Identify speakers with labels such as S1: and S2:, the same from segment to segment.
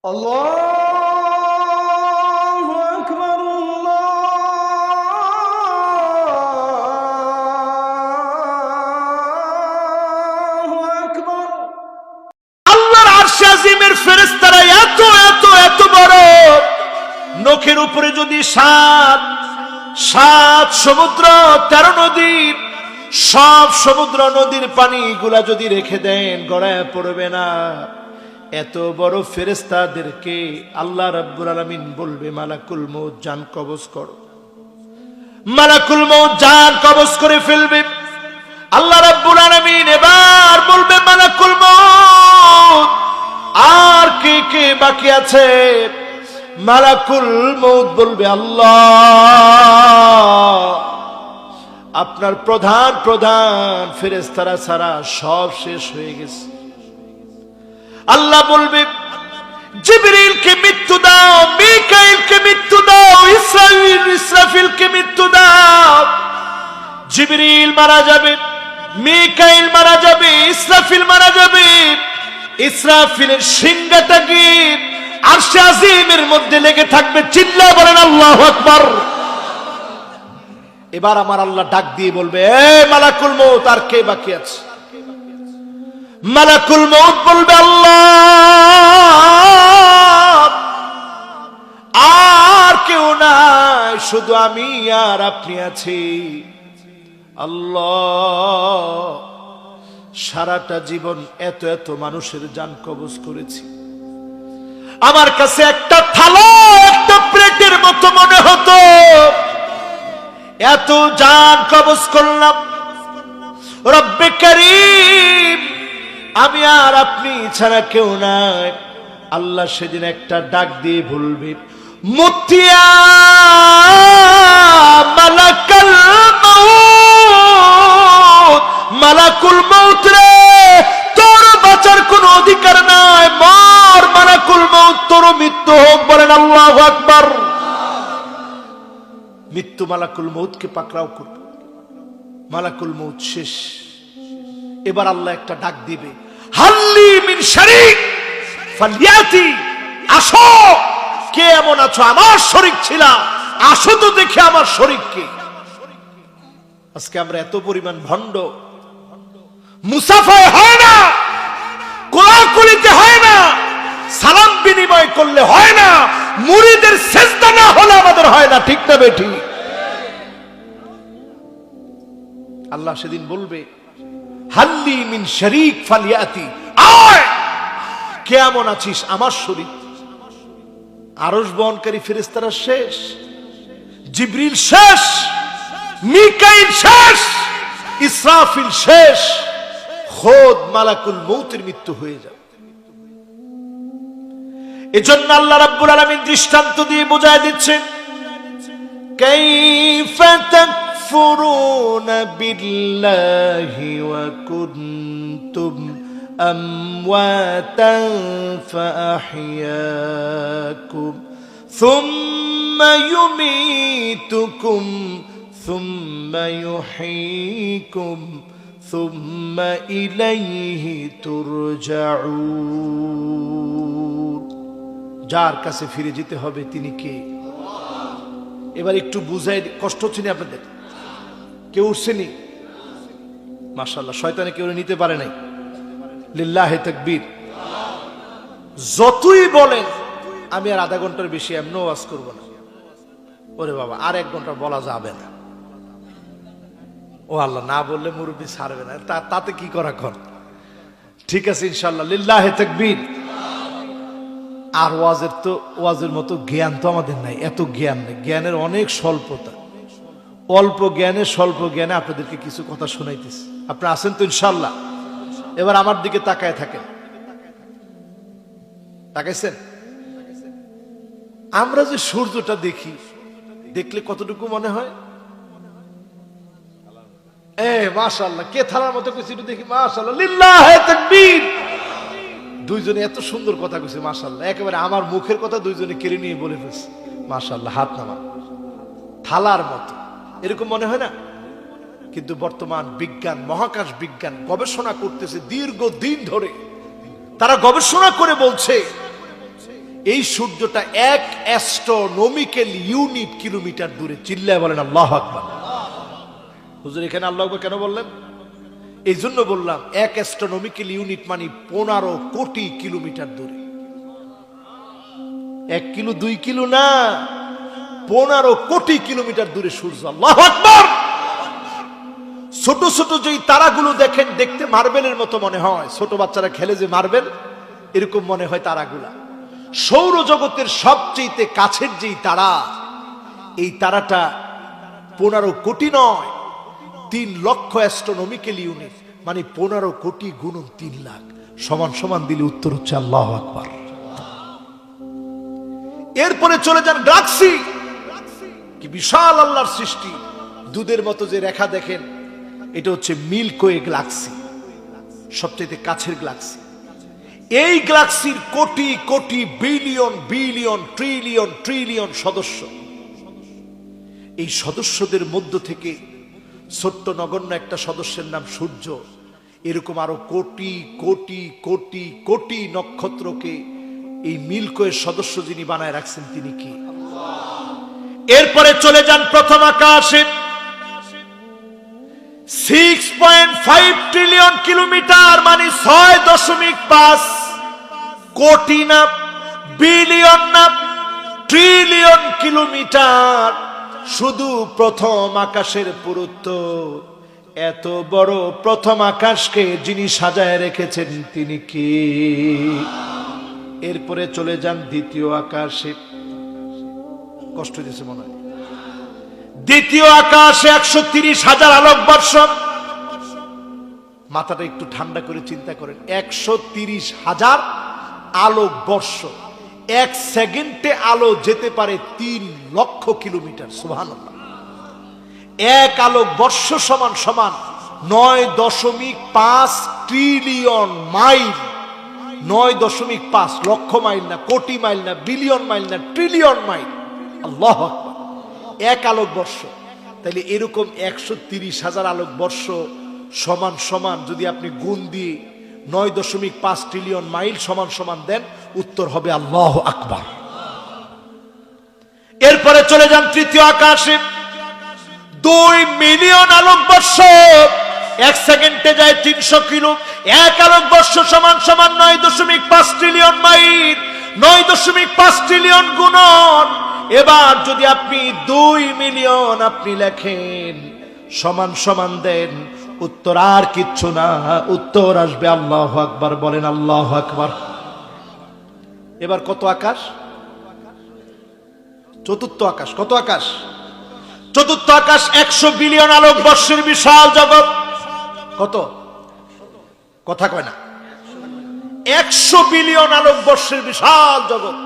S1: আল্লাহু আকবার, আল্লাহু আকবার।
S2: আল্লাহর আরশে আজিমের ফেরেশতারা এত এত এত বড়, নখের উপরে যদি সাত সমুদ্র 13 নদীর সব সমুদ্র নদীর পানিগুলা যদি রেখে দেন গড়ায় পড়বে না। এত বড় ফেরেশতাদেরকে আল্লাহ রাব্বুল আলামিন বলবে মালাকুল মউত জান কবজ করো। মালাকুল মউত জান কবজ করে ফেলবে। আল্লাহ রাব্বুল আলামিন এবার বলবে মালাকুল মউত আর কে কে বাকি আছে? মালাকুল মউত বলবে আল্লাহ আপনার প্রধান প্রধান ফেরেশতারা ছাড়া সব শেষ হয়ে গেছে। আল্লাহ বলবে জিবরিলকে মৃত্যু দাও, মিকাইলকে মৃত্যু দাও, ইসরাফিলকে মৃত্যু দাও। জিবরিল মারা যাবে, মিকাইল মারা যাবে, ইসরাফিল মারা যাবে। ইসরাফিলের সিংহটা গিয়ে আরশে আজিমের মধ্যে লেগে থাকবে। চিল্লায় বলেন আল্লাহু আকবার। এবার আমার আল্লাহ ডাক দিয়ে বলবে এ মালাকুল মউত আর কে বাকি আছে? মালাকুল মউত বলবে আল্লাহ আর কেউ নাই, শুধু আমি আর আপনি আছি। আল্লাহ সারাটা জীবন এত এত মানুষের জান কবজ করেছি, আমার কাছে একটা থালা একটা প্লেটের মতো মনে হতো। এত জান কবজ করলাম, রব্বে কারীম আমি আর আপনি ছাড়া কেউ নাই। আল্লাহ সেদিন একটা ডাক দিয়ে বলবে মুতিয়া মালাকুল মউত, মালাকুল মউত রে তোর বাঁচার কোনো অধিকার নাই, মর মালাকুল মউত, তোর মৃত্যু হোক। বলেন আল্লাহু আকবার। মৃত্যু মালাকুল মউতকে পাকড়াও করবে। মালাকুল মউত শেষ। এবার আল্লাহ একটা ডাক দিবে হাল্লি মিন শারীক ফালিয়াতি, আসো কে এমন আছো আমার শরীক ছিল, আসো তো দেখে আমার শরীক কে। আজকে আমরা এত পরিমাণ ভণ্ড, মুসাফায় হয় না, কোলাকুলিতে হয় না, সালাম বিনিময় করলে হয় না, মুরিদের সেজদা না হলে আমাদের হয় না। ঠিক না বেঠি? আল্লাহ সেদিন বলবে হাল্লি মিন শারীক ফালিয়াতি, আয় কেমন আছিস আমার শরীক। আরশ বহনকারী ফেরেশতারা শেষ, জিবরিল শেষ, মিকাইল শেষ, ইসরাফিল শেষ, খোদ মালাকুল মউতের মৃত্যু হয়ে যাবে। এজন্য আল্লাহ রাব্বুল আলামিন দৃষ্টান্ত দিয়ে বোঝায় দিচ্ছেন কাইফা তাকফুরুনা বিল্লাহি ওয়া কুনতুম আমওয়াতান ফাআহইয়াকুম সুম্মা ইউমীতুকুম সুম্মা ইউহয়ীকুম সুম্মা ইলাইহি তুরজাউন। যার কাছে ফিরে যেতে হবে তিনি কে? এবার একটু বুঝাই, কষ্ট হচ্ছে না আপনাদের? কেউ উঠছেনি? মাশাআল্লাহ, শয়তানে কেউ নিতে পারে নাই। লিল্লাহি তাকবীর। যতই বলেন আমি আর আধা ঘন্টার বেশি এমন ওয়াজ করব না, ওরে বাবা আর 1 ঘন্টা বলা যাবে না। ও আল্লাহ, না বললে মুরব্বী ছাড়বে না, তাতে কি করা কর। ঠিক আছে ইনশাআল্লাহ, লিল্লাহি তাকবীর। আর ওয়াজের মতো জ্ঞান তো আমাদের নাই, এত জ্ঞান নেই, জ্ঞানের অনেক স্বল্পতা। অল্প জ্ঞানে স্বল্প জ্ঞানে আপনাদেরকে কিছু কথা শোনাইতেছি। আপনারা আছেন তো ইনশাআল্লাহ? এবার আমার দিকে তাকায় থাকেন। তাকাইছেন? আমরা যে সূর্যটা দেখি, দেখলে কতটুকু মনে হয়? মাশাআল্লাহ, কে থালার মতো কিছু দেখি। মাশাআল্লাহ, লিল্লাহি তাকবীর। দুইজনে এত সুন্দর কথা কইছে মাশাআল্লাহ, একেবারে আমার মুখের কথা দুইজনে কেড়ে নিয়ে বলে ফেলছে মাশাআল্লাহ। হাত নামা, থালার মতো এরকম মনে হয় না? কিন্তু বর্তমান বিজ্ঞান, মহাকাশ বিজ্ঞান গবেষণা করতেছে দীর্ঘদিন ধরে। তারা গবেষণা করে বলছে এই সূর্যটা 1 অ্যাস্ট্রোনমিক্যাল ইউনিট কিলোমিটার দূরে। চিল্লায় বলেন আল্লাহু আকবার। হুজুর এখানে আল্লাহু আকবার কেন বললেন? এই জন্য বললাম 1 অ্যাস্ট্রোনমিক্যাল ইউনিট মানে 15 কোটি কিলোমিটার দূরে। 1 কিলো 2 কিলো না, 15 কোটি কিলোমিটার দূরে সূর্য। আল্লাহু আকবার। ছোট ছোট যেই তারাগুলো দেখেন, দেখতে মার্বেলের মতো মনে হয়, ছোট বাচ্চারা খেলে যে মার্বেল, এরকম মনে হয় তারাগুলা। সৌরজগতের সবচেয়ে কাছের যেই তারা, এই তারাটা 15 কোটি নয়, 3 লক্ষ অ্যাস্ট্রোনমিক্যাল ইউনিট মানে 15 কোটি গুণন 3 লাখ সমান সমান দিলে উত্তর হচ্ছে আল্লাহু আকবার। এরপরে চলে যান গ্যালাক্সি, কি বিশাল আল্লাহর সৃষ্টি। দুধের মতো যে রেখা দেখেন, এটা হচ্ছে মিল্কি ওয়ে গ্যালাক্সি, সবচেয়ে কাছের গ্যালাক্সি। এই গ্যালাক্সির crore crore billion billion trillion trillion সদস্য। এই সদস্যদের মধ্য থেকে ছোট্ট নগণ্য একটা সদস্যের নাম সূর্য। এরকম আরো কোটি কোটি কোটি কোটি নক্ষত্রকে এই মিল্কি ওয়ের সদস্য যিনি বানায় রাখছেন তিনি কি? এরপরে চলে যান প্রথম আকাশে। 6.5 ট্রিলিয়ন কিলোমিটার মানে 6.5 কোটি না, বিলিয়ন না, ট্রিলিয়ন কিলোমিটার শুধু প্রথম আকাশের পুরুত্ব। এত বড় প্রথম আকাশকে যিনি সাজায় রেখেছেন তিনি কি? এরপরে চলে যান দ্বিতীয় আকাশে। কষ্ট দিয়েছে মনে হয়। দ্বিতীয় আকাশে 130,000 আলোকবর্ষ। মাথাটা একটু ঠান্ডা করে চিন্তা করেন, 130,000 আলোকবর্ষ। 1 সেকেন্ডে আলো যেতে পারে 3 লক্ষ কিলোমিটার। সুবহানাল্লাহ। 1 আলোকবর্ষ সমান সমান 9.5 ট্রিলিয়ন মাইল। 9.5 লক্ষ মাইল না, কোটি মাইল না, বিলিয়ন মাইল না, ট্রিলিয়ন মাইল। আল্লাহু আকবার। 1 আলোকবর্ষ। তাহলে এরকম 130,000 আলোকবর্ষ সমান সমান যদি আপনি গুণ দিয়ে 9.5 ট্রিলিয়ন মাইল সমান সমান দেন, উত্তর হবে আল্লাহু আকবার। এরপরে চলে যান তৃতীয় আকাশে। 2 মিলিয়ন আলোকবর্ষ। 1 সেকেন্ডে যায় 300 কিলো। 1 আলোকবর্ষ সমান সমান 9.5 ট্রিলিয়ন মাইল। 9.5 ট্রিলিয়ন গুণন। এবার যদি আপনি 2 মিলিয়ন আপনি লেখেন, সমান সমান দেন, উত্তর আর কিচ্ছু না, উত্তর আসবে আল্লাহু আকবার। বলেন আল্লাহু আকবার। এবার কত আকাশ? চতুর্থ আকাশ। কত আকাশ? চতুর্থ আকাশ 100 বিলিয়ন আলোকবর্ষের বিশাল জগৎ। কত? কথা কয় না। 100 বিলিয়ন আলোকবর্ষের বিশাল জগৎ,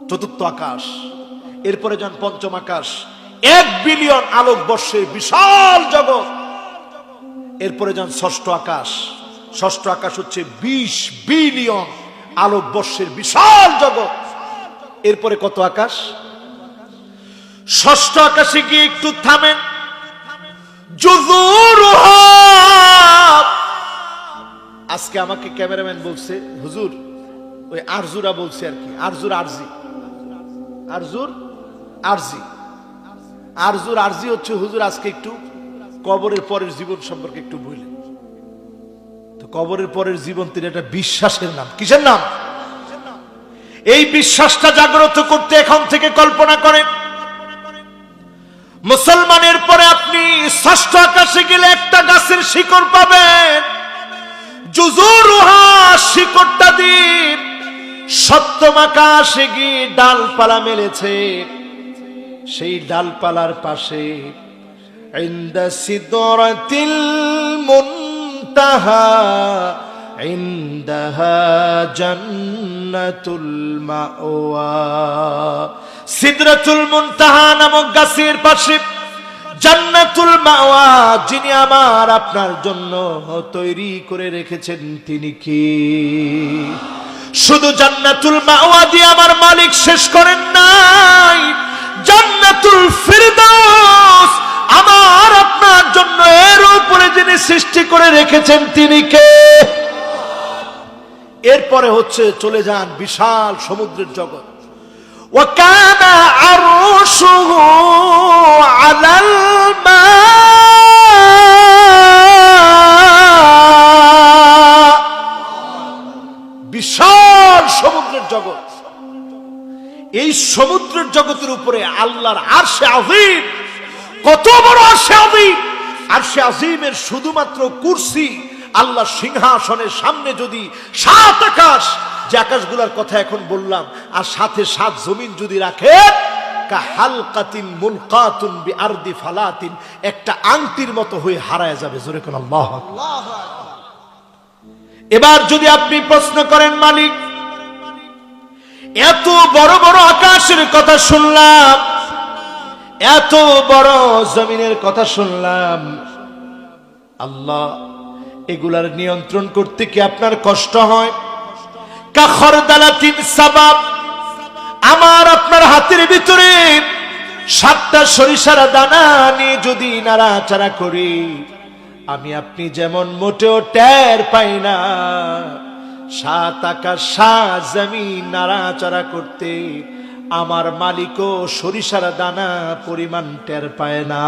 S2: চতুর্থ আকাশ। এরপরে যান পঞ্চম আকাশ, 1 বিলিয়ন আলোকবর্ষের বিশাল জগৎ। এরপরে যান ষষ্ঠ আকাশ। ষষ্ঠ আকাশ হচ্ছে 20 বিলিয়ন আলোকবর্ষের বিশাল জগৎ। এরপরে কত আকাশ? ষষ্ঠ আকাশে গিয়ে একটু থামেন। জুজুরুহা। আজকে আমাকে ক্যামেরাম্যান বলছে, হুজুর ওই আরজুরা বলছে আর কি, আরজুর আরজি, আরজুর আরজি, আরজুর আরজি হচ্ছে হুজুর আজকে একটু কবরের পরের জীবন সম্পর্কে একটু বললেন। তো কবরের পরের জীবন তিনি একটা বিশ্বাসের নাম। কিসের নাম? এই বিশ্বাসটা জাগ্রত করতে এখন থেকে কল্পনা করেন, মুসলমানের পরে আপনি ষষ্ঠ আকাশে গেলে একটা গাছের শিকড় পাবেন। জুজুরুহা, শিকড়টা দিয়ে সপ্তম আকাশে গিয়ে ডালপালা মেলেছে। সেই ডালপালার পাশে ইনদা সিদরাতিল মুনতাহা ইনদাহা জান্নাতুল মাওয়া। সিদরাতুল মুনতাহা নামক গাছের পাশে জান্নাতুল মাওয়া, যিনি আমার আপনার জন্য তৈরি করে রেখেছেন তিনি কি? শুধু জান্নাতুল মাওয়া দিয়ে আমার মালিক শেষ করেন নাই, জান্নাতুল ফিরদাউস আমার আপনার জন্য এর উপরে যিনি সৃষ্টি করে রেখেছেন তিনি কে? এরপরে হচ্ছে চলে যান বিশাল সমুদ্রের জগৎ। وَكَانَ عَرْشُهُ عَلَى الْمَاءِ। বিশাল সমুদ্রের জগৎ, এই সমুদ্রের জগতের উপরে আল্লাহর আরশে আযীম। কত বড় আরশে আযীম! আরশে আযীমের শুধুমাত্র কুরসি, আল্লাহ সিংহাসনের সামনে যদি 7 আকাশ, যে আকাশগুলোর কথা এখন বললাম, আর সাথে 7 জমিন যদি রাখে, কাহালকাতিন মুলকাতুন বিআরদি ফালাতিন, একটা আংটির মতো হয়ে হারায় যাবে। জোরে কোন আল্লাহু আকবার। এবার যদি আপনি প্রশ্ন করেন, মালিক এত বড় বড় আকাশের কথা শুনলাম, এত বড় জমিনের কথা শুনলাম, আল্লাহ এগুলার নিয়ন্ত্রণ করতে কি আপনার কষ্ট হয়? কাখরদালাতিন সাবাব, আমার আপনার হাতের ভিতরে 7টা সরিষার দানা নিয়ে যদি নাড়াচাড়া করি, আমি আপনি যেমন মোটেও টের পাই না, 7 আকাশ 7 জমিন নাড়াচাড়া করতে আমার মালিকও সরিষার দানা পরিমাণ টের পায় না।